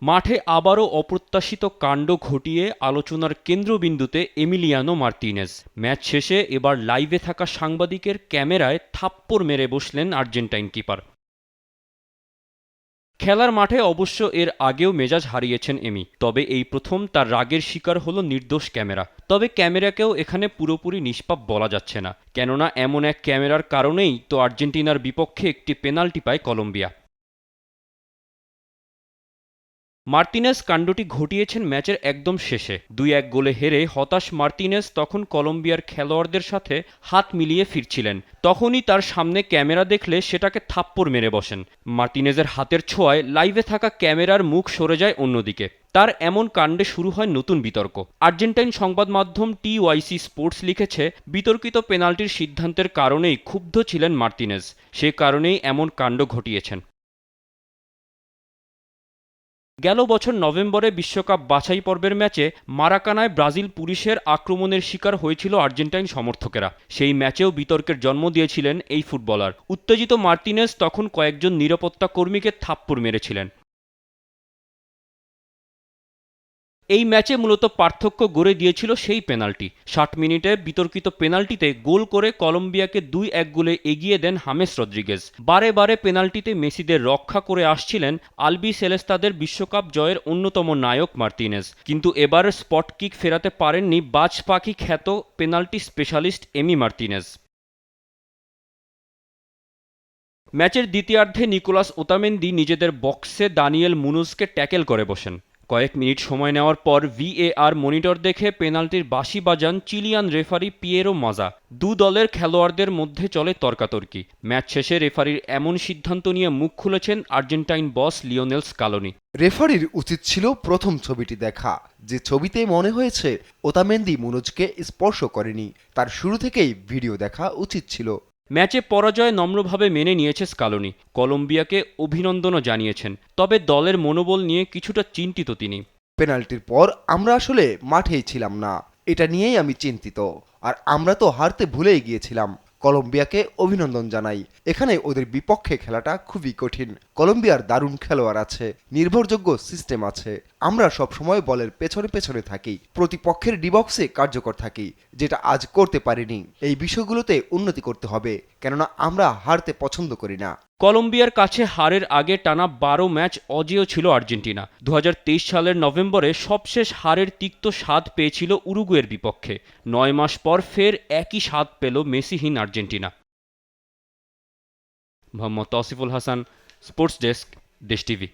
মাঠে আবারও অপ্রত্যাশিত কাণ্ড ঘটিয়ে আলোচনার কেন্দ্রবিন্দুতে এমিলিয়ানো মার্তিনেজ। ম্যাচ শেষে এবার লাইভে থাকা সাংবাদিকের ক্যামেরায় থাপ্পড় মেরে বসলেন আর্জেন্টাইন কিপার। খেলার মাঠে অবশ্য এর আগেও মেজাজ হারিয়েছেন এমি, তবে এই প্রথম তার রাগের শিকার হলো নির্দোষ ক্যামেরা। তবে ক্যামেরাকেও এখানে পুরোপুরি নিষ্পাপ বলা যাচ্ছে না, কেননা এমন এক ক্যামেরার কারণেই তো আর্জেন্টিনার বিপক্ষে একটি পেনাল্টি পায় কলম্বিয়া। মার্তিনেজ কাণ্ডটি ঘটিয়েছেন ম্যাচের একদম শেষে। ২-১ গোলে হেরে হতাশ মার্তিনেজ তখন কলম্বিয়ার খেলোয়াড়দের সাথে হাত মিলিয়ে ফিরছিলেন। তখনই তার সামনে ক্যামেরা দেখলে সেটাকে থাপ্পড় মেরে বসেন। মার্তিনেজের হাতের ছোঁয়ায় লাইভে থাকা ক্যামেরার মুখ সরে যায় অন্যদিকে। তার এমন কাণ্ডে শুরু হয় নতুন বিতর্ক। আর্জেন্টাইন সংবাদ মাধ্যম টিওয়াইসি স্পোর্টস লিখেছে, বিতর্কিত পেনাল্টির সিদ্ধান্তের কারণেই ক্ষুব্ধ ছিলেন মার্তিনেজ, সে কারণেই এমন কাণ্ড ঘটিয়েছেন। গেল বছর নভেম্বরে বিশ্বকাপ বাছাই পর্বের ম্যাচে মারাকানায় ব্রাজিল পুলিশের আক্রমণের শিকার হয়েছিল আর্জেন্টাইন সমর্থকেরা। সেই ম্যাচেও বিতর্কের জন্ম দিয়েছিলেন এই ফুটবলার। উত্তেজিত মার্তিনেজ তখন কয়েকজন নিরাপত্তা কর্মীকে থাপ্পড় মেরেছিলেন। এই ম্যাচে মূলত পার্থক্য গড়ে দিয়েছিল সেই পেনাল্টি। ৬০ মিনিটে বিতর্কিত পেনাল্টিতে গোল করে কলম্বিয়াকে ২-১ গোলে এগিয়ে দেন হামেস রদ্রিগেজ। বারে বারে পেনাল্টিতে মেসিদের রক্ষা করে আসছিলেন আলবি সেলেস্তাদের বিশ্বকাপ জয়ের অন্যতম নায়ক মার্তিনেজ, কিন্তু এবার স্পট কিক ফেরাতে পারেননি বাজ পাখি খ্যাত পেনাল্টি স্পেশালিস্ট এমি মার্তিনেজ। ম্যাচের দ্বিতীয়ার্ধে নিকোলাস ওতামেন্দি নিজেদের বক্সে দানিয়েল মুনোজকে ট্যাকেল করে বসেন। কয়েক মিনিট সময় নেওয়ার পর ভিএআর মনিটর দেখে পেনাল্টির বাঁশি বাজান চিলিয়ান রেফারি পিয়েরো মাজা। দু দলের খেলোয়াড়দের মধ্যে চলে তর্কাতর্কি। ম্যাচ শেষে রেফারির এমন সিদ্ধান্ত নিয়ে মুখ খুলেছেন আর্জেন্টাইন বস লিওনেল স্কালোনি। রেফারির উচিত ছিল প্রথম ছবিটি দেখা, যে ছবিতে মনে হয়েছে ওতামেন্দি মুনোজকে স্পর্শ করেনি। তার শুরু থেকেই ভিডিও দেখা উচিত ছিল। ম্যাচে পরাজয় নম্রভাবে মেনে নিয়েছে স্কালোনি, কলম্বিয়াকে অভিনন্দনও জানিয়েছেন, তবে দলের মনোবল নিয়ে কিছুটা চিন্তিত তিনি। পেনাল্টির পর আমরা আসলে মাঠেই ছিলাম না, এটা নিয়েই আমি চিন্তিত। আর আমরা তো হারতে ভুলেই গিয়েছিলাম। কলম্বিয়াকে অভিনন্দন জানাই। এখানে ওদের বিপক্ষে খেলাটা খুবই কঠিন। কলম্বিয়ার দারুণ খেলোয়াড় আছে, নির্ভরযোগ্য সিস্টেম আছে। আমরা সব সময় বলের পেছনে পেছনে থাকি, প্রতিপক্ষের ডিবক্সে কার্যকর থাকি, যেটা আজ করতে পারিনি। এই বিষয়গুলোতে উন্নতি করতে হবে, কেননা আমরা হারতে পছন্দ করি না। কলম্বিয়ার কাছে হারের আগে টানা ১২ ম্যাচ অজেয় ছিল আর্জেন্টিনা। ২০২৩ সালের নভেম্বরে সবশেষ হারের তিক্ত স্বাদ পেয়েছিল উরুগুয়ের বিপক্ষে। ৯ মাস পর ফের একই স্বাদ পেল মেসিহীন Argentina. Mohammad Tousiful Hasan, sports desk, Desh TV.